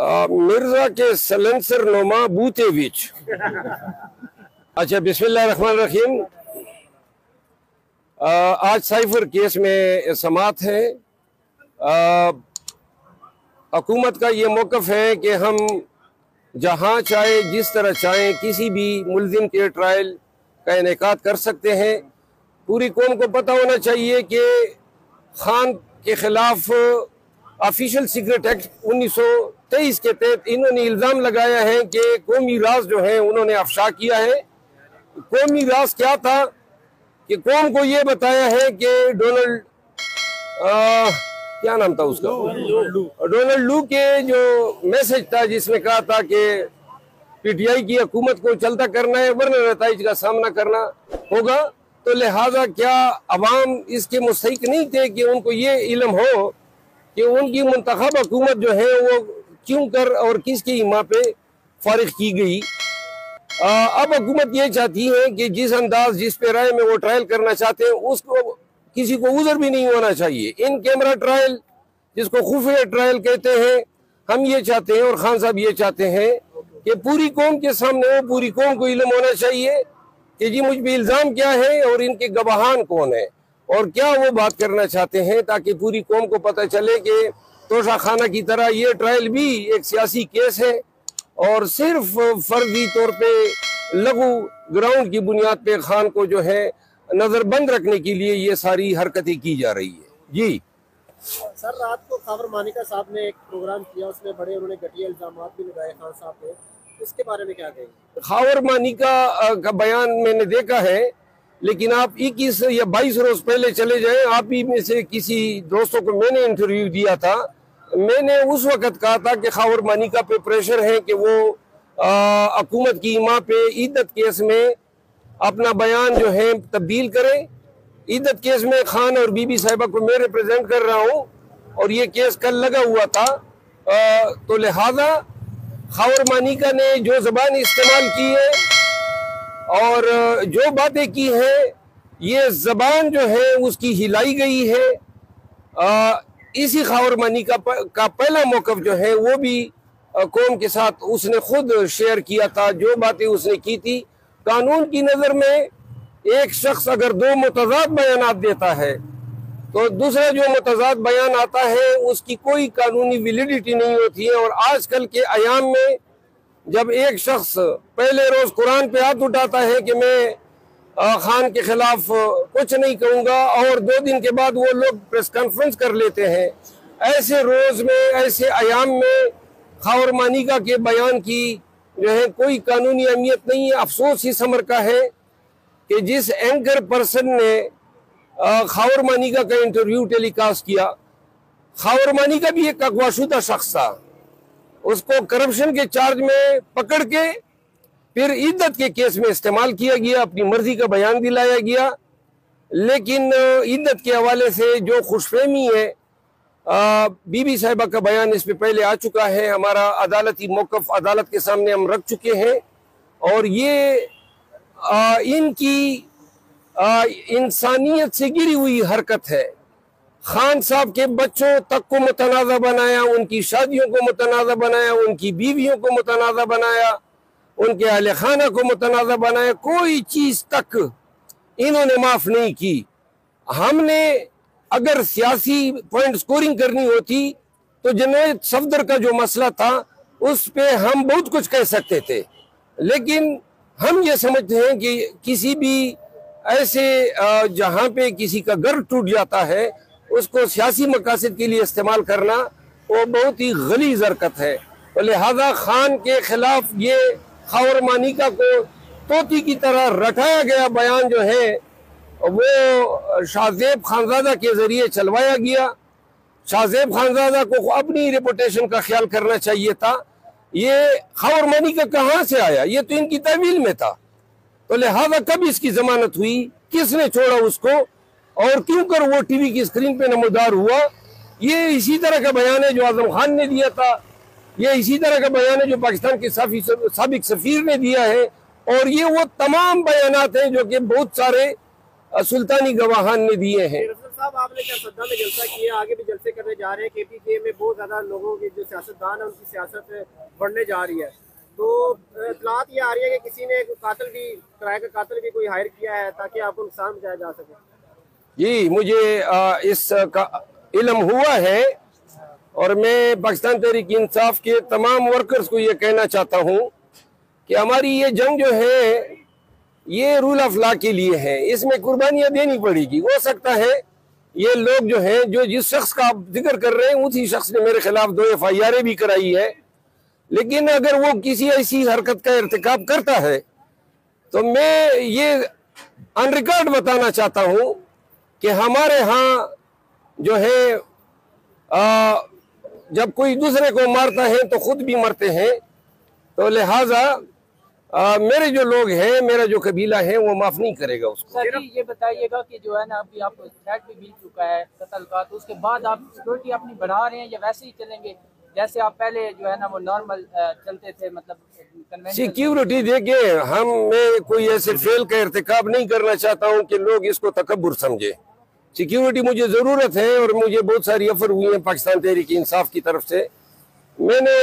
मिर्जा के सलेंसर नुमा बूते विच। अच्छा, बिस्मिल्लाहिर्रहमानिर्रहीम। आज साइफर केस में समात है। हुकूमत का ये मौक़िफ़ है कि हम जहाँ चाहे जिस तरह चाहें किसी भी मुल्ज़िम के ट्रायल का इनेकाद कर सकते हैं। पूरी कौम को पता होना चाहिए कि खान के ख़िलाफ़ ऑफिशियल सीक्रेट एक्ट 1923 के तहत इन्होंने इल्ज़ाम लगाया है कि कौमी राज जो है उन्होंने अफशा किया है। कौमी राज क्या था कि कौम को ये बताया है कि डोनाल्ड क्या नाम था उसका, डोनाल्ड लू के जो मैसेज था जिसमें कहा था कि पीटीआई की हुकूमत को चलता करना है वरना नताइज का सामना करना होगा। तो लिहाजा क्या अवाम इसके मुस्तहिक नहीं थे कि उनको ये इल्म हो कि उनकी मुंतखब हुकूमत जो है वो क्यों कर और किसकी हिमा पे फारिग की गई। अब हुकूमत ये चाहती है कि जिस अंदाज जिस पे राय में वो ट्रायल करना चाहते हैं उसको किसी को उज़र भी नहीं होना चाहिए। इन कैमरा ट्रायल जिसको खुफिया ट्रायल कहते हैं, हम ये चाहते हैं और खान साहब ये चाहते हैं कि पूरी कौम के सामने वो पूरी कौम को इल्म होना चाहिए कि जी मुझ पे इल्ज़ाम क्या है और इनके गवाहान कौन है और क्या वो बात करना चाहते हैं, ताकि पूरी कौम को पता चले कि तोशा खाना की तरह ये ट्रायल भी एक सियासी केस है और सिर्फ फर्जी तौर पे लघु ग्राउंड की बुनियाद पे खान को जो है नजरबंद रखने के लिए ये सारी हरकतें की जा रही है। जी सर, रात को खावर मानिका साहब ने एक प्रोग्राम किया, उसमें बड़े उन्होंने घटिया इल्जाम भी लगाए खान साहब ने, इसके बारे में क्या कहेंगे? खावर मानिका का बयान मैंने देखा है, लेकिन आप 21 या 22 रोज पहले चले जाएं, आप ही में से किसी दोस्तों को मैंने इंटरव्यू दिया था। मैंने उस वक्त कहा था कि खावर मानिका पे प्रेशर है कि वो हुकूमत की इमा पे इद्दत केस में अपना बयान जो है तब्दील करें। इद्दत केस में खान और बीबी साहिबा को मैं रिप्रेजेंट कर रहा हूँ और ये केस कल लगा हुआ था। तो लिहाजा खावर मानिका ने जो ज़बान इस्तेमाल की है और जो बातें की हैं, ये ज़बान जो है उसकी हिलाई गई है। इसी खावर मानिका का पहला मौक़िफ़ जो है वो भी कौम के साथ उसने खुद शेयर किया था। जो बातें उसने की थी, कानून की नज़र में एक शख्स अगर दो मुतज़ाद बयान देता है तो दूसरा जो मुतज़ाद बयान आता है उसकी कोई कानूनी वैलिडिटी नहीं होती है। और आजकल के अयाम में जब एक शख्स पहले रोज कुरान पे हाथ उठाता है कि मैं खान के खिलाफ कुछ नहीं कहूँगा और 2 दिन के बाद वो लोग प्रेस कॉन्फ्रेंस कर लेते हैं, ऐसे रोज में ऐसे अयाम में खावर मानिका के बयान की जो है कोई कानूनी अहमियत नहीं है। अफसोस इस अमर का है कि जिस एंकर पर्सन ने खावर मानिका का इंटरव्यू टेलीकास्ट किया, खावर मानिका भी एक अगवाशुदा शख्स था। उसको करप्शन के चार्ज में पकड़ के फिर इद्दत के केस में इस्तेमाल किया गया, अपनी मर्जी का बयान दिलाया गया। लेकिन इद्दत के हवाले से जो खुशफहमी है, बीबी साहिबा का बयान इस पे पहले आ चुका है, हमारा अदालती मौक़िफ़ अदालत के सामने हम रख चुके हैं और ये इनकी इंसानियत से गिरी हुई हरकत है। खान साहब के बच्चों तक को मुतनाज़ा बनाया, उनकी शादियों को मुतनाज़ा बनाया, उनकी बीवियों को मुतनाज़ा बनाया, उनके अहले खाना को मुतनाज़ा बनाया, कोई चीज़ तक इन्होंने माफ़ नहीं की। हमने अगर सियासी पॉइंट स्कोरिंग करनी होती तो जनाब सफदर का जो मसला था उस पे हम बहुत कुछ कह सकते थे, लेकिन हम ये समझते हैं कि किसी भी ऐसे जहाँ पे किसी का घर टूट जाता है उसको सियासी मकासद के लिए इस्तेमाल करना वो बहुत ही गलीज़ हरकत है। तो लिहाजा खान के खिलाफ ये खावर मानिका को तोती की तरह रटाया गया बयान जो है वो शाहजेब खानजादा के जरिए चलवाया गया। शाहजेब खानजादा को अपनी रेपुटेशन का ख्याल करना चाहिए था। ये खावर मानिका कहाँ से आया, ये तो इनकी तहवील में था। तो लिहाजा कब इसकी जमानत हुई, किसने छोड़ा उसको और क्यों कर वो टीवी की स्क्रीन पे नमूदार हुआ। ये इसी तरह का बयान है जो आजम खान ने दिया था, ये इसी तरह का बयान है जो पाकिस्तान के साबिक सफीर ने दिया है और ये वो तमाम बयानात हैं जो कि बहुत सारे सुल्तानी गवाहान ने दिए हैं। साहब, आपने क्या सद्दा में जलसा किया, आगे भी जलसे करने जा रहे हैं। KPK में बहुत ज्यादा लोगों की जो सियासतदान है उनकी सियासत बढ़ने जा रही है, तो इतलात ये आ रही है कि किसी ने कातिल भी, किराए का कातिल भी कोई हायर किया है ताकि आपको नुकसान पहुंचाया जा सके। जी, मुझे इसका इल्म हुआ है और मैं पाकिस्तान तहरीक इंसाफ के तमाम वर्कर्स को ये कहना चाहता हूँ कि हमारी ये जंग जो है ये रूल ऑफ लॉ के लिए है, इसमें कुर्बानियां देनी पड़ेगी। हो सकता है ये लोग जो हैं, जो जिस शख्स का आप जिक्र कर रहे हैं उसी शख्स ने मेरे खिलाफ 2 FIR भी कराई है, लेकिन अगर वो किसी ऐसी हरकत का इर्तिकाब करता है तो मैं ये ऑन रिकॉर्ड बताना चाहता हूँ कि हमारे यहाँ जो है जब कोई दूसरे को मारता है तो खुद भी मरते हैं, तो लिहाजा मेरे जो लोग हैं, मेरा जो कबीला है वो माफ नहीं करेगा उसको। सर जी ये बताइएगा कि जो है ना अभी आपको थ्रेट भी मिल चुका है कत्ल का, तो उसके बाद आप सिक्योरिटी अपनी बढ़ा रहे हैं या वैसे ही चलेंगे जैसे आप पहले जो है ना वो नॉर्मल चलते थे, मतलब कन्वेंशनल? सिक्योरिटी देके मैं कोई ऐसे फेल का इर्तिकाब नहीं करना चाहता हूँ कि लोग इसको तकब्बुर समझे। सिक्योरिटी मुझे ज़रूरत है और मुझे बहुत सारी ऑफर हुई है पाकिस्तान तहरीक इंसाफ की तरफ से। मैंने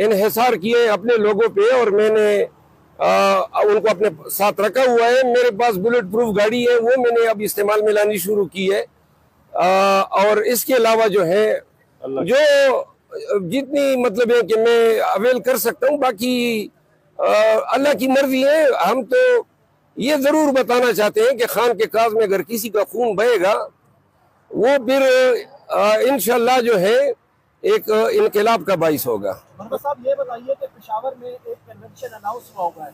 इन्हिसार किए अपने लोगों पे और मैंने उनको अपने साथ रखा हुआ है। मेरे पास बुलेट प्रूफ गाड़ी है, वो मैंने अब इस्तेमाल में लानी शुरू की है। और इसके अलावा जो है जो जितनी मतलब है कि मैं अवेल कर सकता हूँ, बाकी अल्लाह की मर्जी है। हम तो ये ज़रूर बताना चाहते हैं कि खान के काज में अगर किसी का खून बहेगा वो फिर इंशाल्लाह जो है एक इनकलाब का बाइस होगा। मोहम्मद साहब ये बताइए कि पेशावर में एक कन्वेंशन अनाउंस हुआ है,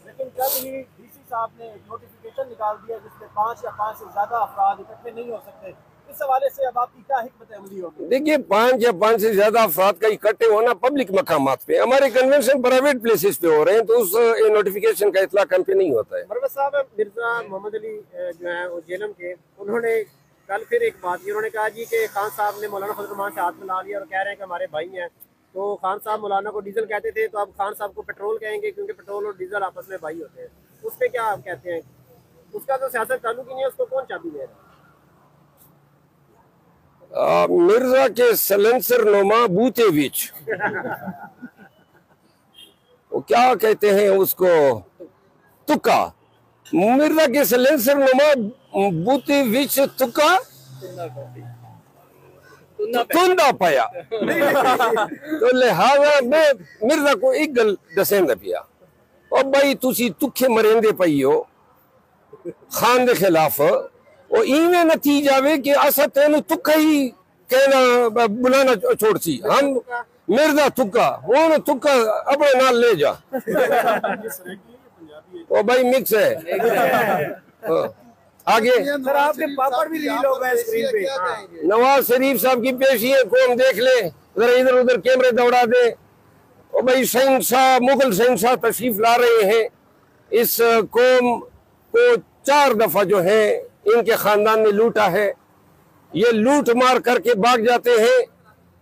लेकिन कल ही DC साहब ने नोटिफिकेशन निकाल दिया जिसमें 5 या 5 से ज्यादा अफराद इकट्ठे नहीं हो सकते। इस हवाले से अब आपकी क्या हिकमत अमली होगी? देखिए, 5 या 5 से ज्यादा अफराद का इकट्ठे होना पब्लिक मकामात पे, हमारे कन्वेंशन प्राइवेट प्लेसेस पे हो रहे हैं, तो उस नोटिफिकेशन का इतला हम पे नहीं होता है। मोहम्मद साहब, मिर्जा मोहम्मद अली जो है वो जेलम के, उन्होंने कल फिर एक बात की, उन्होंने कहा जी कि खान साहब ने मौलाना फजल रहमान से हाथ मिला लिया और कह रहे हैं कि हमारे भाई हैं। तो खान साहब मौलाना को डीजल कहते थे, तो अब खान साहब को पेट्रोल कहेंगे क्योंकि पेट्रोल और डीजल आपस में भाई होते हैं। उस पर क्या आप कहते हैं? उसका तो सियासत ताल्लुक ही नहीं है, उसको कौन चाबी देगा? मिर्जा के सलेंसर नुमा बूते विच वो क्या कहते हैं उसको, तुक्का। मिर्जा के सलेंसर नुमा बूते विच तुक्का तुंदा पाया। तो लिहाजा मैं मिर्जा को एक गल दसेंदा पिया, और भाई तुसी तुखे मरेंदे पई हो खान के खिलाफ, और इवें नतीजा वे कि असा तेन तुक्का ही कहना बुलाना छोड़ सी। हम मिर्जा तुक्का, वो तुक्का अपने नाल ले जा। ओ भाई मिक्स है। आगे सर, आपके पापड़ भी रिलीज हो गए स्क्रीन पे। नवाज शरीफ साहब की पेशी है, कौन देख ले, जरा इधर उधर कैमरे दौड़ा दे। ओ भाई शहंशाह, मुगल शहंशाह तशरीफ ला रहे हैं। इस कौम को 4 दफा जो है इनके खानदान ने लूटा है, ये लूट मार करके भाग जाते हैं,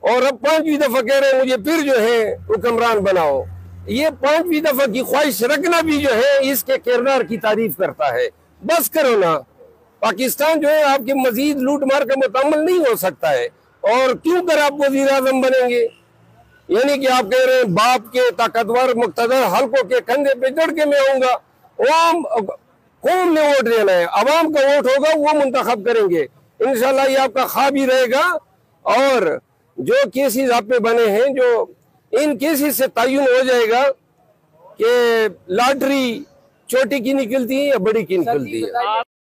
और अब 5वीं दफा कह रहे हैं मुझे फिर जो है हुक्मरान बनाओ। ये 5वीं दफा की ख्वाहिश रखना भी जो है इसके किरदार की तारीफ करता है। बस करो ना, पाकिस्तान जो है आपके मजीद लूट मार का मुतम्मल नहीं हो सकता है। और क्यों कर आप वजीर आजम बनेंगे? यानी कि आप कह रहे हैं बाप के ताकतवर मुक्तदर हल्कों के कंधे पे चढ़ के मैं आऊंगा। कौन ने वोट देना है? अवाम का वोट होगा, वो मुंतखब करेंगे। इंशाल्लाह ये आपका ख्वाब ही रहेगा। और जो केसेस आप पे बने हैं, जो इन केसेस से तयन हो जाएगा कि लॉटरी छोटी की निकलती है या बड़ी की निकलती है।